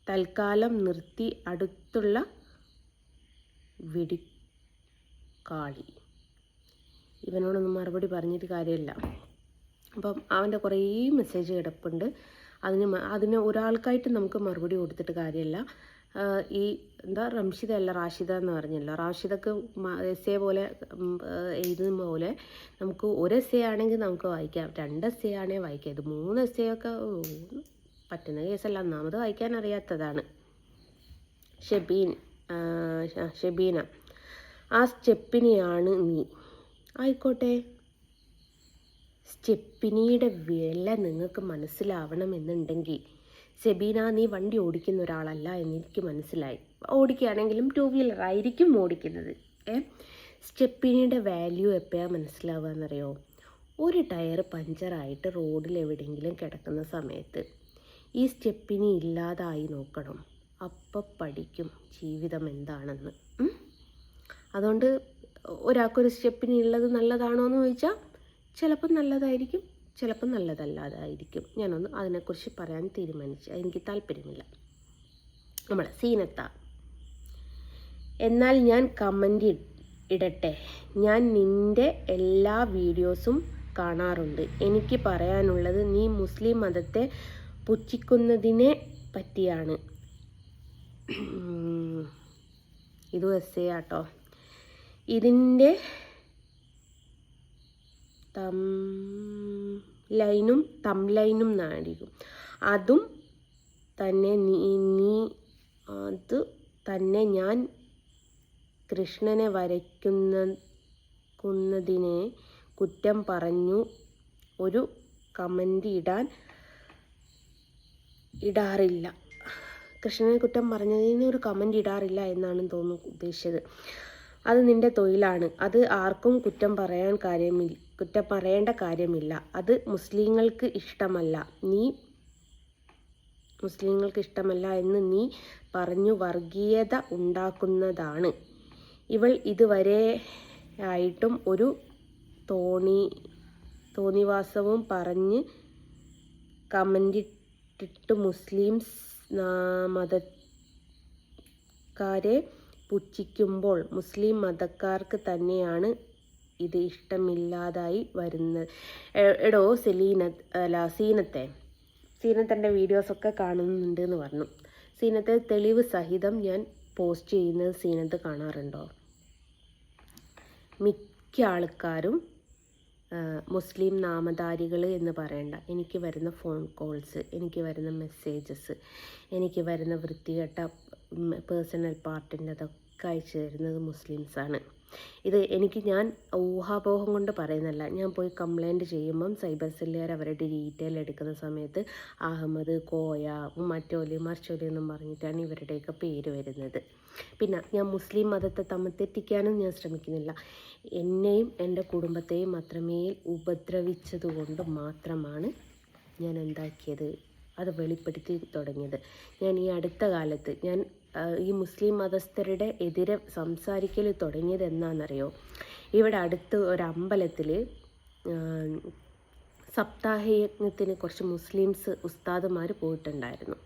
തൽക്കാലം നിർത്തി, അടുത്തുള്ള വെടിക്കാളി. ഇവനോടൊന്നും മറുപടി പറഞ്ഞിട്ട് കാര്യമില്ല. അപ്പം അവൻ്റെ കുറേ മെസ്സേജ് കിടപ്പുണ്ട്. അതിന് ഒരാൾക്കായിട്ട് നമുക്ക് മറുപടി കൊടുത്തിട്ട് കാര്യമില്ല. ഈ റംഷിദ അല്ല റാഷിദ എന്ന് പറഞ്ഞല്ലോ. റാഷിദക്ക് എസ്സേ പോലെ എഴുതുന്ന പോലെ നമുക്ക് ഒരു എസ്സേ ആണെങ്കിൽ നമുക്ക് വായിക്കാം, 2 എസ്സേ ആണെങ്കിൽ വായിക്കാം. ഇത് 3 എസ്സേ ഒക്കെ പറ്റുന്ന കേസല്ല. ഒന്നാമത് വായിക്കാൻ അറിയാത്തതാണ്. ഷെബീന, ആ സ്റ്റെപ്പിനിയാണ് നീ. ആയിക്കോട്ടെ, സ്റ്റെപ്പിനിയുടെ വില നിങ്ങൾക്ക് മനസ്സിലാവണമെന്നുണ്ടെങ്കിൽ സെബീന, നീ വണ്ടി ഓടിക്കുന്ന ഒരാളല്ല എന്നെനിക്ക് മനസ്സിലായി. ഓടിക്കുകയാണെങ്കിലും 2 വീലർ ആയിരിക്കും ഓടിക്കുന്നത്. സ്റ്റെപ്പിനിയുടെ വാല്യൂ എപ്പോഴാണ് മനസ്സിലാവുക എന്നറിയോ? ഒരു ടയർ പഞ്ചറായിട്ട് റോഡിൽ എവിടെയെങ്കിലും കിടക്കുന്ന സമയത്ത് ഈ സ്റ്റെപ്പിനി ഇല്ലാതായി നോക്കണം. അപ്പം പഠിക്കും ജീവിതം എന്താണെന്ന്. അതുകൊണ്ട് ഒരാൾക്കൊരു സ്റ്റെപ്പിനി ഉള്ളത് നല്ലതാണോ എന്ന് ചോദിച്ചാൽ ചിലപ്പോൾ നല്ലതായിരിക്കും, ചിലപ്പോൾ നല്ലതല്ലാതായിരിക്കും. ഞാനൊന്ന് അതിനെക്കുറിച്ച് പറയാൻ തീരുമാനിച്ചു. എനിക്ക് താല്പര്യമില്ല. നമ്മളെ സീനത്ത, എന്നാൽ ഞാൻ കമൻ്റ് ഇടട്ടെ. ഞാൻ നിൻ്റെ എല്ലാ വീഡിയോസും കാണാറുണ്ട്. എനിക്ക് പറയാനുള്ളത് നീ മുസ്ലിം മതത്തെ പുച്ഛിക്കുന്നതിനെ പറ്റിയാണ്. ഇത് എസ്സേ ആട്ടോ. ഇതിൻ്റെ തംലൈനും നാടിക്കും. അതും തന്നെ ഞാൻ കൃഷ്ണനെ വരയ്ക്കുന്നതിനെ കുറ്റം പറഞ്ഞു ഒരു കമൻ്റ് ഇടാറില്ല. കൃഷ്ണനെ കുറ്റം പറഞ്ഞതിന് ഒരു കമൻ്റ് ഇടാറില്ല എന്നാണ് തോന്നുന്നു ഉദ്ദേശിച്ചത്. അത് നിൻ്റെ തൊഴിലാണ്. അത് ആർക്കും കുറ്റം പറയേണ്ട കാര്യമില്ല. അത് മുസ്ലിങ്ങൾക്ക് ഇഷ്ടമല്ല എന്ന് നീ പറഞ്ഞു വർഗീയത ഉണ്ടാക്കുന്നതാണ്. ഇവൾ ഇതുവരെ ആയിട്ടും ഒരു തോന്നിവാസവും പറഞ്ഞ് കമൻ്റിട്ട് മുസ്ലിം മതക്കാരെ പുച്ഛിക്കുമ്പോൾ മുസ്ലിം മതക്കാർക്ക് തന്നെയാണ് ഇത് ഇഷ്ടമില്ലാതായി വരുന്നത്. എടോ സീനത്തൻ്റെ വീഡിയോസൊക്കെ കാണുന്നുണ്ട് എന്ന് പറഞ്ഞു. സീനത്തെ തെളിവ് സഹിതം ഞാൻ പോസ്റ്റ് ചെയ്യുന്നത് സീനത്ത് കാണാറുണ്ടോ? മിക്ക ആൾക്കാരും മുസ്ലിം നാമധാരികൾ എന്ന് പറയണ്ട, എനിക്ക് വരുന്ന ഫോൺ കോൾസ്, എനിക്ക് വരുന്ന മെസ്സേജസ്, എനിക്ക് വരുന്ന വൃത്തികെട്ട പേഴ്സണൽ പാർട്ടിൻ്റെതൊക്കെ അയച്ചു തരുന്നത് മുസ്ലിംസാണ്. ഞാൻ ഊഹാപോഹം കൊണ്ട് പറയുന്നല്ല. ഞാൻ പോയി കംപ്ലൈൻറ്റ് ചെയ്യുമ്പം സൈബർ സെല്ലുകാർ അവരുടെ ഡീറ്റെയിൽ എടുക്കുന്ന സമയത്ത് അഹമ്മദ്, കോയ, മറ്റോലി മറിച്ചോലി എന്നും പറഞ്ഞിട്ടാണ് ഇവരുടെയൊക്കെ പേര് വരുന്നത്. പിന്നെ ഞാൻ മുസ്ലിം മതത്തെ തമ്മിൽ തെറ്റിക്കാനും ഞാൻ ശ്രമിക്കുന്നില്ല. എന്നെയും എൻ്റെ കുടുംബത്തെയും അത്രമേൽ ഉപദ്രവിച്ചതുകൊണ്ട് മാത്രമാണ് ഞാൻ എന്താക്കിയത്, അത് വെളിപ്പെടുത്തി തുടങ്ങിയത്. ഞാൻ ഈ അടുത്ത കാലത്ത് ഈ മുസ്ലിം മതസ്ഥരുടെ എതിരെ സംസാരിക്കൽ തുടങ്ങിയത് എന്നാണെന്നറിയോ? ഇവിടെ അടുത്ത് ഒരു അമ്പലത്തിൽ സപ്താഹയജ്ഞത്തിന് കുറച്ച് മുസ്ലിംസ് ഉസ്താദുമാർ പോയിട്ടുണ്ടായിരുന്നു.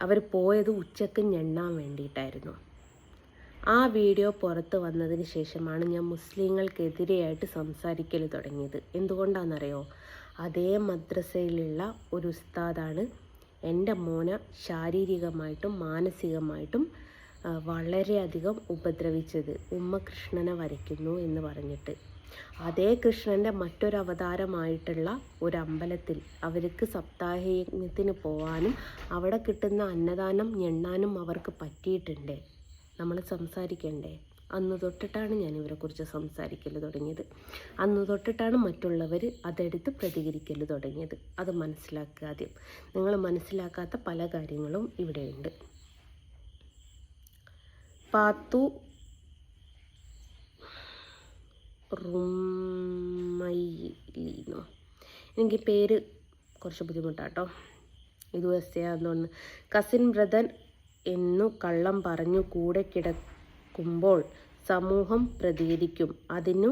അവർ പോയത് ഉച്ചക്ക് ഞെണ്ണാൻ വേണ്ടിയിട്ടായിരുന്നു. ആ വീഡിയോ പുറത്ത് വന്നതിന് ശേഷമാണ് ഞാൻ മുസ്ലിങ്ങൾക്കെതിരെയായിട്ട് സംസാരിക്കൽ തുടങ്ങിയത്. എന്തുകൊണ്ടാണെന്നറിയോ? അതേ മദ്രസയിലുള്ള ഒരു ഉസ്താദാണ് എൻ്റെ മോനെ ശാരീരികമായിട്ടും മാനസികമായിട്ടും വളരെയധികം ഉപദ്രവിച്ചത്. ഉമ്മ കൃഷ്ണനെ വരയ്ക്കുന്നു എന്ന് പറഞ്ഞിട്ട്. അതേ കൃഷ്ണൻ്റെ മറ്റൊരു അവതാരമായിട്ടുള്ള ഒരു അമ്പലത്തിൽ അവർക്ക് സപ്താഹയജ്ഞത്തിന് പോകാനും അവിടെ കിട്ടുന്ന അന്നദാനം ഞെണ്ണാനും അവർക്ക് പറ്റിയിട്ടുണ്ട്. നമ്മൾ സംസാരിക്കണ്ടേ? അന്ന് തൊട്ടിട്ടാണ് ഞാൻ ഇവരെക്കുറിച്ച് സംസാരിക്കൽ തുടങ്ങിയത്. അന്ന് തൊട്ടിട്ടാണ് മറ്റുള്ളവർ അതെടുത്ത് പ്രതികരിക്കൽ തുടങ്ങിയത്. അത് മനസ്സിലാക്കുക ആദ്യം. നിങ്ങൾ മനസ്സിലാക്കാത്ത പല കാര്യങ്ങളും ഇവിടെയുണ്ട്. പാത്തു റുമൈലിനോ, എനിക്ക് പേര് കുറച്ച് ബുദ്ധിമുട്ടാട്ടോ. ഇത് എസ്സയാന്ന്. കസിൻ ബ്രദർ എന്നു കള്ളം പറഞ്ഞു കൂടെ കിടക്കുമ്പോൾ സമൂഹം പ്രതികരിക്കും. അതിനു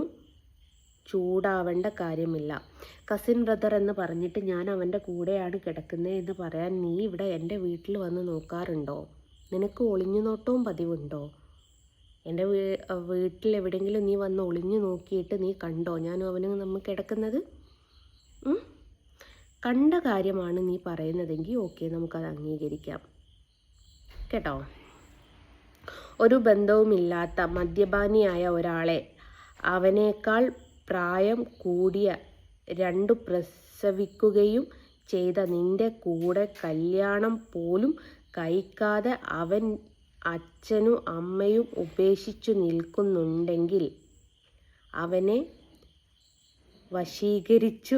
ചൂടാവേണ്ട കാര്യമില്ല. കസിൻ ബ്രദർ എന്ന് പറഞ്ഞിട്ട് ഞാൻ അവൻ്റെ കൂടെയാണ് കിടക്കുന്നത് എന്ന് പറയാൻ നീ ഇവിടെ എൻ്റെ വീട്ടിൽ വന്ന് നോക്കാറുണ്ടോ? നിനക്ക് ഒളിഞ്ഞു നോട്ടവും പതിവുണ്ടോ? എൻ്റെ വീട്ടിൽ എവിടെയെങ്കിലും നീ വന്ന് ഒളിഞ്ഞു നോക്കിയിട്ട് നീ കണ്ടോ ഞാനും അവനും നമ്മൾ കിടക്കുന്നത്? കണ്ട കാര്യമാണ് നീ പറയുന്നതെങ്കിൽ ഓക്കെ, നമുക്കത് അംഗീകരിക്കാം കേട്ടോ. ഒരു ബന്ധവുമില്ലാത്ത മദ്യപാനിയായ ഒരാളെ അവനേക്കാൾ പ്രായം കൂടിയ 2 പ്രസവിക്കുകയും ചെയ്ത നിൻ്റെ കൂടെ കല്യാണം പോലും കഴിക്കാതെ അച്ഛനും അമ്മയും ഉപേക്ഷിച്ചു നിൽക്കുന്നുണ്ടെങ്കിൽ അവനെ വശീകരിച്ചു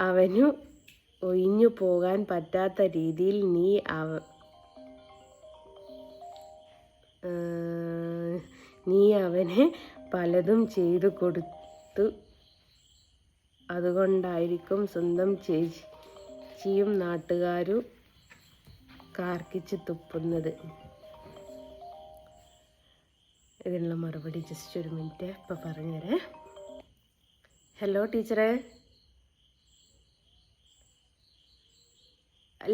അവനു ഒഴിഞ്ഞു പോകാൻ പറ്റാത്ത രീതിയിൽ നീ അവനെ പലതും ചെയ്തു കൊടുത്തു. അതുകൊണ്ടായിരിക്കും സ്വന്തം ചേച്ചിയും നാട്ടുകാരും കാർക്കിച്ച് തുപ്പുന്നത്. ഇതിനുള്ള മറുപടി ജസ്റ്റ് ഒരു മിനിറ്റ് ഇപ്പം പറഞ്ഞുതരേ. ഹലോ ടീച്ചറെ,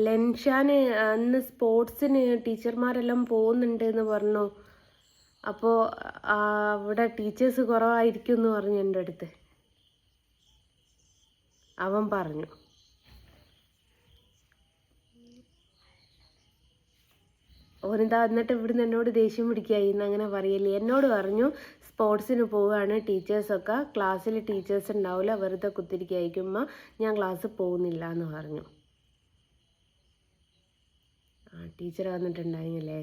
ലെൻഷാന് അന്ന് സ്പോർട്സിന് ടീച്ചർമാരെല്ലാം പോകുന്നുണ്ട് എന്ന് പറഞ്ഞു. അപ്പോൾ അവിടെ ടീച്ചേഴ്സ് കുറവായിരിക്കും എന്ന് പറഞ്ഞു എൻ്റെ അടുത്ത്. അവൻ പറഞ്ഞു. ഓനെന്താ എന്നിട്ട് ഇവിടുന്ന് എന്നോട് ദേഷ്യം പിടിക്കായി എന്നങ്ങനെ പറയല്ലേ. എന്നോട് പറഞ്ഞു സ്പോർട്സിന് പോവുകയാണ് ടീച്ചേഴ്സൊക്കെ, ക്ലാസ്സിൽ ടീച്ചേഴ്സ് ഉണ്ടാവില്ല, വെറുതെ കുത്തിരിക്കായിരിക്കുമ്പോൾ ഞാൻ ക്ലാസ്സിൽ പോകുന്നില്ല എന്ന് പറഞ്ഞു. ടീച്ചർ വന്നിട്ടുണ്ടായിരുന്നല്ലേ.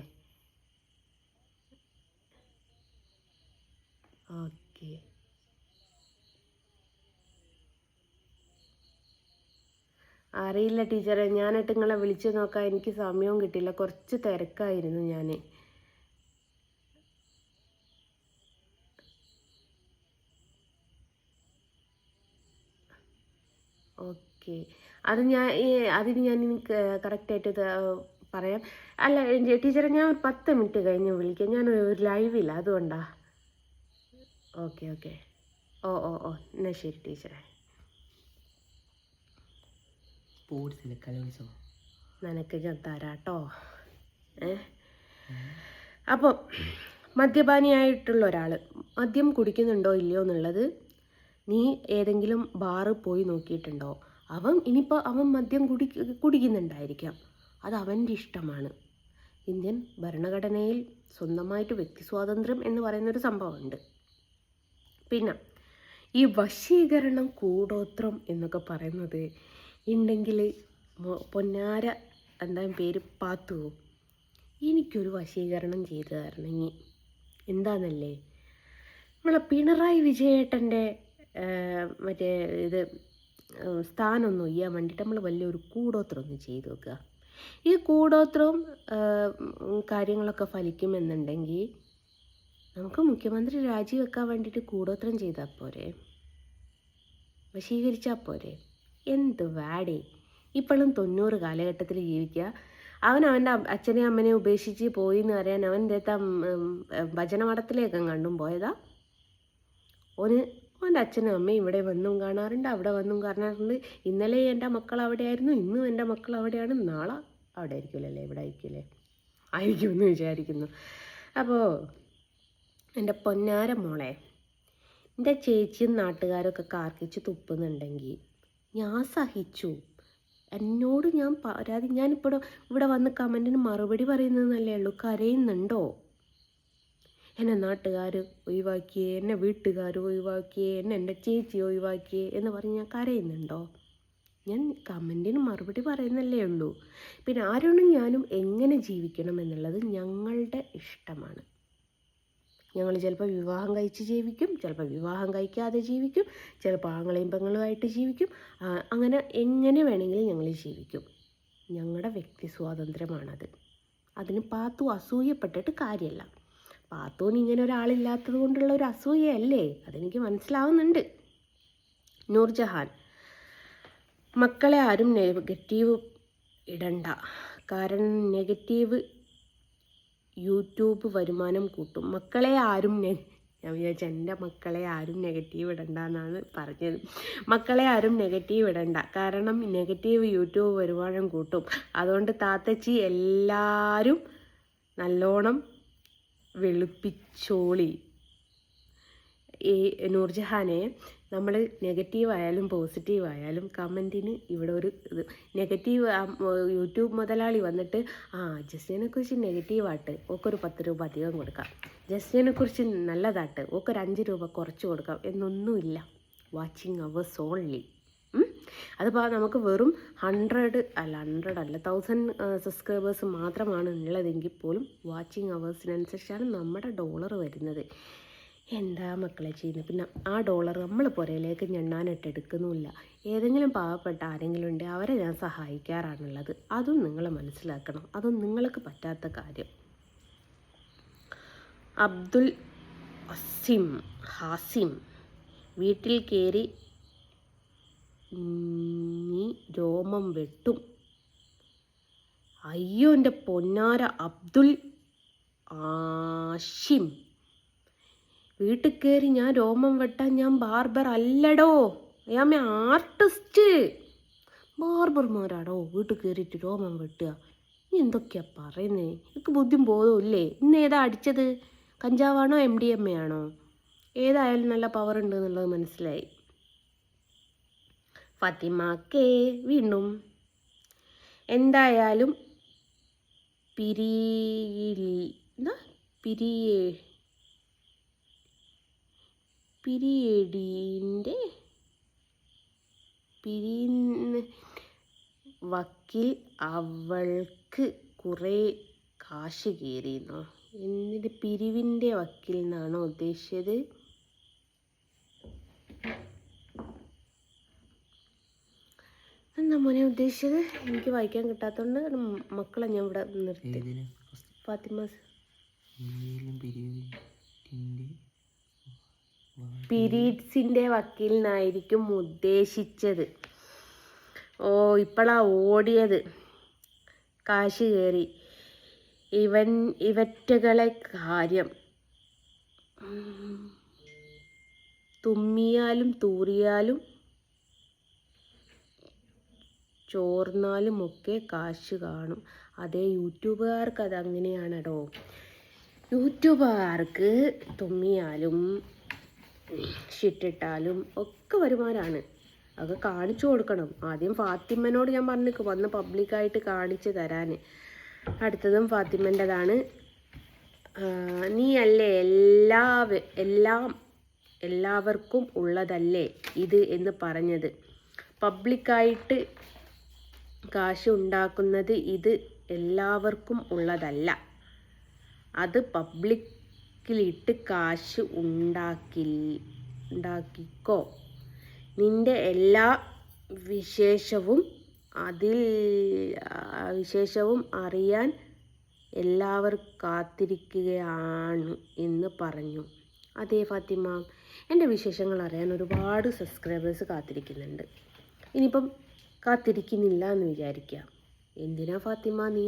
ഓക്കെ. അറിയില്ല ടീച്ചറെ, ഞാനിട്ട് നിങ്ങളെ വിളിച്ചു നോക്കാൻ എനിക്ക് സമയവും കിട്ടില്ല, കുറച്ച് തിരക്കായിരുന്നു ഞാൻ. ഓക്കെ, അതിന് ഞാൻ കറക്റ്റായിട്ട് പറയാം. അല്ല ടീച്ചറെ, ഞാൻ ഒരു 10 മിനിറ്റ് കഴിഞ്ഞ് വിളിക്കാം, ഞാൻ ഒരു ലൈവില്ല, അതുകൊണ്ടാ. ഓക്കെ ഓക്കെ, ഓ ഓ ഓ എന്നാൽ ശരി ടീച്ചറെ. സ്പോർട്സിൽ കലോത്സവം നിനക്ക് ഞാൻ തരാട്ടോ. അപ്പോൾ മദ്യപാനിയായിട്ടുള്ള ഒരാൾ മദ്യം കുടിക്കുന്നുണ്ടോ ഇല്ലയോ എന്നുള്ളത് നീ ഏതെങ്കിലും ബാറ് പോയി നോക്കിയിട്ടുണ്ടോ? അവൻ മദ്യം കുടിക്കുന്നുണ്ടായിരിക്കാം, അത് അവൻ്റെ ഇഷ്ടമാണ്. ഇന്ത്യൻ ഭരണഘടനയിൽ സ്വന്തമായിട്ട് വ്യക്തി സ്വാതന്ത്ര്യം എന്ന് പറയുന്നൊരു സംഭവമുണ്ട്. പിന്നെ ഈ വശീകരണം, കൂടോത്രം എന്നൊക്കെ പറയുന്നത് ഉണ്ടെങ്കിൽ പൊന്നാര എന്താ പേര് പാത്തു, എനിക്കൊരു വശീകരണം ചെയ്തു തരണമെങ്കിൽ എന്താണെന്നല്ലേ, നമ്മളെ പിണറായി വിജയേട്ടൻ്റെ മറ്റേ ഇത് സ്ഥാനമൊന്നും ഒയ്യാൻ വേണ്ടിയിട്ട് നമ്മൾ വലിയൊരു കൂടോത്രം ഒന്ന് ചെയ്തു വെക്കുക. ഈ കൂടോത്രവും കാര്യങ്ങളൊക്കെ ഫലിക്കുമെന്നുണ്ടെങ്കിൽ നമുക്ക് മുഖ്യമന്ത്രി രാജിവെക്കാൻ വേണ്ടിയിട്ട് കൂടോത്രം ചെയ്താൽ പോരെ, വശീകരിച്ചാൽ പോരെ? എന്ത് വാടേ, ഇപ്പോഴും 90 കാലഘട്ടത്തിൽ ജീവിക്കുക. അവൻ്റെ അച്ഛനെയും അമ്മനെയും ഉപേക്ഷിച്ച് പോയി എന്ന് പറയാൻ അവൻ്റെ ഭജനമഠത്തിലേക്ക് കണ്ടും പോയതാ. അവൻ്റെ അച്ഛനും അമ്മയും ഇവിടെ വന്നും കാണാറുണ്ട്, അവിടെ വന്നും കാണാറുണ്ട്. ഇന്നലെ എൻ്റെ മക്കൾ അവിടെയായിരുന്നു, ഇന്നും എൻ്റെ മക്കൾ അവിടെയാണ്, നാളെ അവിടെ ആയിരിക്കില്ലല്ലേ, ഇവിടെ ആയിരിക്കുമെന്ന് വിചാരിക്കുന്നു. അപ്പോൾ എൻ്റെ പൊന്നാര മോളെ, എൻ്റെ ചേച്ചിയും നാട്ടുകാരൊക്കെ കാർക്കിച്ച് തുപ്പുന്നുണ്ടെങ്കിൽ ഞാൻ സഹിച്ചു. എന്നോട് ഞാനിപ്പോൾ ഇവിടെ വന്ന് കമൻറ്റിന് മറുപടി പറയുന്നതെന്നല്ലേ ഉള്ളൂ. കരയുന്നുണ്ടോ? എന്നെ നാട്ടുകാർ ഒഴിവാക്കിയേ, എന്നെ വീട്ടുകാർ ഒഴിവാക്കിയേ, എൻ്റെ ചേച്ചി ഒഴിവാക്കിയേ എന്ന് പറഞ്ഞ് ഞാൻ കരയുന്നുണ്ടോ? ഞാൻ കമൻറ്റിന് മറുപടി പറയുന്നല്ലേ ഉള്ളൂ. പിന്നെ ആരോടും ഞാനും എങ്ങനെ ജീവിക്കണം എന്നുള്ളത് ഞങ്ങളുടെ ഇഷ്ടമാണ്. ഞങ്ങൾ ചിലപ്പോൾ വിവാഹം കഴിച്ച് ജീവിക്കും, ചിലപ്പോൾ വിവാഹം കഴിക്കാതെ ജീവിക്കും, ചിലപ്പോൾ ആങ്ങളെയും പെങ്ങളുമായിട്ട് ജീവിക്കും, അങ്ങനെ എങ്ങനെ വേണമെങ്കിലും ഞങ്ങൾ ജീവിക്കും. ഞങ്ങളുടെ വ്യക്തി സ്വാതന്ത്ര്യമാണത്. അതിന് പാത്തു അസൂയപ്പെട്ടിട്ട് കാര്യമല്ല. പാത്തുവിന് ഇങ്ങനെ ഒരാളില്ലാത്തത് കൊണ്ടുള്ള ഒരു അസൂയയല്ലേ, അതെനിക്ക് മനസ്സിലാവുന്നുണ്ട്. നൂർജഹാൻ, മക്കളെ ആരും നെഗറ്റീവ് ഇടണ്ട, കാരണം നെഗറ്റീവ് യൂട്യൂബ് വരുമാനം കൂട്ടും. മക്കളെ ആരും ഞാൻ വിചാരിച്ച എൻ്റെ മക്കളെ ആരും നെഗറ്റീവ് ഇടണ്ട എന്നാണ് പറഞ്ഞത്. മക്കളെ ആരും നെഗറ്റീവ് ഇടണ്ട, കാരണം നെഗറ്റീവ് യൂട്യൂബ് വരുമാനം കൂട്ടും. അതുകൊണ്ട് താത്തച്ചി എല്ലാവരും നല്ലോണം വെളുപ്പിച്ചോളി. ഈ നൂർജഹാനെ, നമ്മൾ നെഗറ്റീവ് ആയാലും പോസിറ്റീവ് ആയാലും കമൻറ്റിന് ഇവിടെ ഒരു ഇത് നെഗറ്റീവ് യൂട്യൂബ് മുതലാളി വന്നിട്ട് ജസ്റ്റിനെക്കുറിച്ച് നെഗറ്റീവായിട്ട് ഓക്കൊരു 10 രൂപ അധികം കൊടുക്കാം, ജസ്റ്റിനെക്കുറിച്ച് നല്ലതായിട്ട് ഓക്കൊരു 5 രൂപ കുറച്ച് കൊടുക്കാം എന്നൊന്നുമില്ല. Watching hours only. അതിപ്പോൾ നമുക്ക് വെറും 100 അല്ല 1000 സബ്സ്ക്രൈബേഴ്സ് മാത്രമാണ് ഉള്ളതെങ്കിൽ പോലും വാച്ചിങ് അവേഴ്സിനനുസരിച്ചാണ് നമ്മുടെ ഡോളർ വരുന്നത്. എന്താ മക്കളെ ചെയ്യുന്നത്? പിന്നെ ആ ഡോളർ നമ്മൾ പുരയിലേക്ക് ഞെണ്ണാനിട്ട് എടുക്കുന്നുമില്ല. ഏതെങ്കിലും പാവപ്പെട്ട ആരെങ്കിലും ഉണ്ടെങ്കിൽ അവരെ ഞാൻ സഹായിക്കാറാണുള്ളത്. അതും നിങ്ങൾ മനസ്സിലാക്കണം. അതും നിങ്ങൾക്ക് പറ്റാത്ത കാര്യം. അബ്ദുൽ ഹാസിം വീട്ടിൽ കയറി നീ രോമം വെട്ടും. അയ്യോ എൻ്റെ പൊന്നാര അബ്ദുൽ ആഷിം, വീട്ടിൽ കയറി ഞാൻ രോമം വെട്ടാൻ ഞാൻ ബാർബർ അല്ലടോ, ഞാൻ ആർട്ടിസ്റ്റ്. ബാർബർമാരാടോ വീട്ടിൽ കയറിയിട്ട് രോമം വെട്ടുക? നീ എന്തൊക്കെയാ പറയുന്നേ? എനിക്ക് ബുദ്ധിയും ബോധമില്ലേ? ഇന്ന് ഏതാ അടിച്ചത്? കഞ്ചാവാണോ MDMA ആണോ? ഏതായാലും നല്ല പവർ ഉണ്ട് എന്നുള്ളത് മനസ്സിലായി. ഫാത്തിമാക്കേ വീണ്ടും എന്തായാലും വക്കീൽ അവൾക്ക് കുറേ കാശ് കയറിയെന്നോ? എന്നിട്ട് പിരിവിൻ്റെ വക്കീൽ എന്നാണോ ഉദ്ദേശിച്ചത്? എന്താ മോനെ ഉദ്ദേശിച്ചത്? എനിക്ക് വായിക്കാൻ കിട്ടാത്തതുകൊണ്ട് മക്കളെ ഞാൻ ഇവിടെ നിർത്തി. ഫാത്തിമാസ് പീരീഡ്സിൻ്റെ വക്കീലിനായിരിക്കും ഉദ്ദേശിച്ചത്. ഓ, ഇപ്പോഴാ ഓടിയത്. കാശ് കയറി. ഇവറ്റകളെ കാര്യം തുമ്മിയാലും തൂറിയാലും ചോർന്നാലുമൊക്കെ കാശ് കാണും. അതേ, യൂട്യൂബുകാർക്ക് അതങ്ങനെയാണടോ. യൂട്യൂബുകാർക്ക് തുമ്മിയാലും ഷിട്ടിട്ടാലും ഒക്കെ വരുമാനമാണ്. അത് കാണിച്ചു കൊടുക്കണം. ആദ്യം ഫാത്തിമനോട് ഞാൻ പറഞ്ഞിട്ട് വന്ന് പബ്ലിക്കായിട്ട് കാണിച്ചു തരാൻ. അടുത്തതും ഫാത്തിമൻ്റെതാണ്. നീ അല്ലേ എല്ലാവർക്കും ഉള്ളതല്ലേ ഇത് എന്ന് പറഞ്ഞത്? പബ്ലിക്കായിട്ട് കാശ് ഉണ്ടാക്കുന്നത് ഇത് എല്ലാവർക്കും ഉള്ളതല്ല. അത് പബ്ലിക്കിലിട്ട് കാശ് ഉണ്ടാക്കിക്കോ. നിന്റെ എല്ലാ വിശേഷവും അറിയാൻ എല്ലാവരും കാത്തിരിക്കുകയാണ് എന്ന് പറഞ്ഞു. അതേ ഫാത്തിമ, എൻ്റെ വിശേഷങ്ങൾ അറിയാൻ ഒരുപാട് സബ്സ്ക്രൈബേഴ്സ് കാത്തിരിക്കുന്നുണ്ട്. ഇനിയിപ്പം കാത്തിരിക്കുന്നില്ല എന്ന് വിചാരിക്കുക. എന്തിനാ ഫാത്തിമ നീ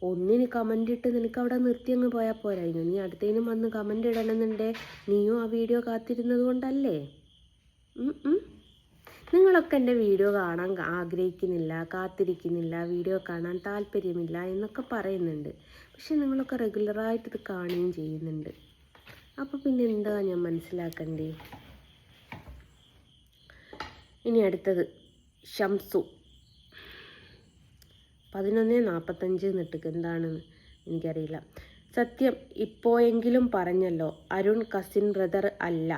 ഒന്നിന് കമൻ്റ് ഇട്ട് നിനക്ക് അവിടെ നിർത്തി അങ്ങ് പോയാൽ പോരായിരുന്നു? നീ അടുത്തതിനും വന്ന് കമൻ്റ് ഇടണമെന്നുണ്ടേ നീയും ആ വീഡിയോ കാത്തിരുന്നത് കൊണ്ടല്ലേ? നിങ്ങളൊക്കെ എൻ്റെ വീഡിയോ കാണാൻ ആഗ്രഹിക്കുന്നില്ല, കാത്തിരിക്കുന്നില്ല, വീഡിയോ കാണാൻ താല്പര്യമില്ല എന്നൊക്കെ പറയുന്നുണ്ട്. പക്ഷെ നിങ്ങളൊക്കെ റെഗുലറായിട്ട് ഇത് കാണുകയും ചെയ്യുന്നുണ്ട്. അപ്പോൾ പിന്നെ എന്താ ഞാൻ മനസ്സിലാക്കണ്ടേ? ഇനി അടുത്തത് ഷംസു 11:45 എന്നിട്ട് എന്താണെന്ന് എനിക്കറിയില്ല. സത്യം ഇപ്പോയെങ്കിലും പറഞ്ഞല്ലോ, അരുൺ കസിൻ ബ്രദർ അല്ല.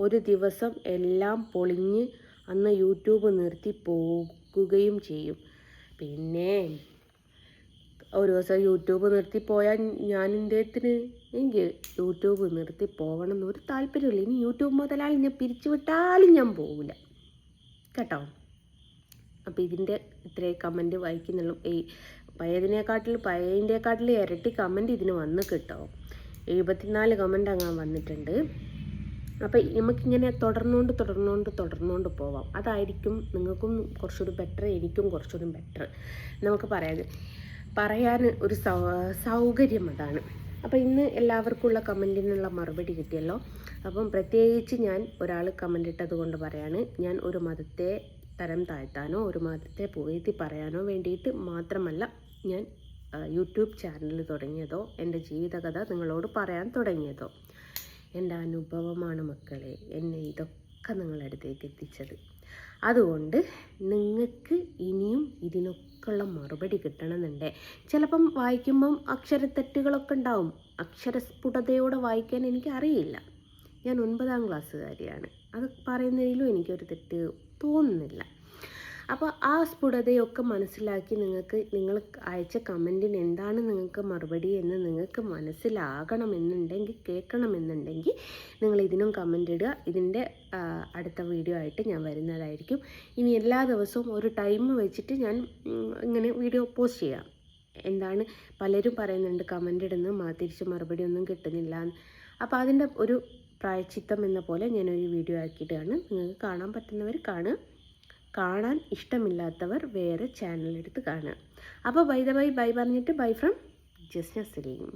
ഒരു ദിവസം എല്ലാം പൊളിഞ്ഞ് അന്ന് യൂട്യൂബ് നിർത്തി പോകുകയും ചെയ്യും. പിന്നെ ഒരു ദിവസം യൂട്യൂബ് നിർത്തി പോയാൽ ഞാൻ എനിക്ക് യൂട്യൂബ് നിർത്തി പോകണം എന്നൊരു താല്പര്യമില്ല. ഇനി യൂട്യൂബ് മുതലാളി ഞാൻ പിരിച്ചു വിട്ടാലും ഞാൻ പോകില്ല കേട്ടോ. അപ്പോൾ ഇതിൻ്റെ ഇത്രയും കമൻറ്റ് വായിക്കുന്നുള്ളൂ. പഴയതിൻ്റെക്കാട്ടിൽ ഇരട്ടി കമൻറ്റ് ഇതിന് വന്ന് കിട്ടോ. 74 കമൻറ്റ് അങ്ങനെ വന്നിട്ടുണ്ട്. അപ്പോൾ നമുക്കിങ്ങനെ തുടർന്നുകൊണ്ട് പോവാം. അതായിരിക്കും നിങ്ങൾക്കും കുറച്ചുകൂടി ബെറ്റർ, എനിക്കും കുറച്ചുകൂടി ബെറ്റർ. നമുക്ക് പറയാൻ ഒരു സൗകര്യം അതാണ്. അപ്പോൾ ഇന്ന് എല്ലാവർക്കുമുള്ള കമൻറ്റിനുള്ള മറുപടി കിട്ടിയല്ലോ. അപ്പം പ്രത്യേകിച്ച് ഞാൻ ഒരാൾ കമൻ്റ് ഇട്ടത് കൊണ്ട് പറയാണ്, ഞാൻ ഒരു മതത്തെ തരം താഴ്ത്താനോ ഒരു മതത്തെ പുകഴ്ത്തി പറയാനോ വേണ്ടിയിട്ട് മാത്രമല്ല ഞാൻ യൂട്യൂബ് ചാനൽ തുടങ്ങിയതോ എൻ്റെ ജീവിതകഥ നിങ്ങളോട് പറയാൻ തുടങ്ങിയതോ. എൻ്റെ അനുഭവമാണ് മക്കളെ എന്നെ ഇതൊക്കെ നിങ്ങളുടെ അടുത്തേക്ക് എത്തിച്ചത്. അതുകൊണ്ട് നിങ്ങൾക്ക് ഇനിയും ഇതിനൊക്കെയുള്ള മറുപടി കിട്ടണമെന്നുണ്ട്. ചിലപ്പം വായിക്കുമ്പം അക്ഷരത്തെറ്റുകളൊക്കെ ഉണ്ടാവും. അക്ഷരസ്ഫുടതയോടെ വായിക്കാൻ എനിക്ക് അറിയില്ല. ഞാൻ 9ാം ക്ലാസ്സുകാരിയാണ്. അത് പറയുന്നതിലും എനിക്കൊരു തെറ്റ് തോന്നുന്നില്ല. അപ്പോൾ ആ സ്ഫുടതയൊക്കെ മനസ്സിലാക്കി നിങ്ങൾ അയച്ച കമൻറ്റിന് എന്താണ് നിങ്ങൾക്ക് മറുപടി എന്ന് നിങ്ങൾക്ക് മനസ്സിലാകണമെന്നുണ്ടെങ്കിൽ, കേൾക്കണമെന്നുണ്ടെങ്കിൽ നിങ്ങൾ ഇതിനും കമൻ്റ് ഇടുക. ഇതിൻ്റെ അടുത്ത വീഡിയോ ആയിട്ട് ഞാൻ വരുന്നതായിരിക്കും. ഇനി എല്ലാ ദിവസവും ഒരു ടൈം വെച്ചിട്ട് ഞാൻ ഇങ്ങനെ വീഡിയോ പോസ്റ്റ് ചെയ്യാം. എന്താണ് പലരും പറയുന്നുണ്ട് കമൻ്റ് ഇടുന്ന തിരിച്ച് മറുപടി ഒന്നും കിട്ടുന്നില്ല. അപ്പോൾ അതിൻ്റെ ഒരു പ്രായച്ചിത്തം എന്ന പോലെ ഞാനൊരു വീഡിയോ ആക്കിയിട്ടാണ്. നിങ്ങൾക്ക് കാണാൻ പറ്റുന്നവർ കാണുക, കാണാൻ ഇഷ്ടമില്ലാത്തവർ വേറെ ചാനലെടുത്ത് കാണുക. അപ്പോൾ ബൈ പറഞ്ഞിട്ട് ബൈ ഫ്രം ജസ്ന സലീം.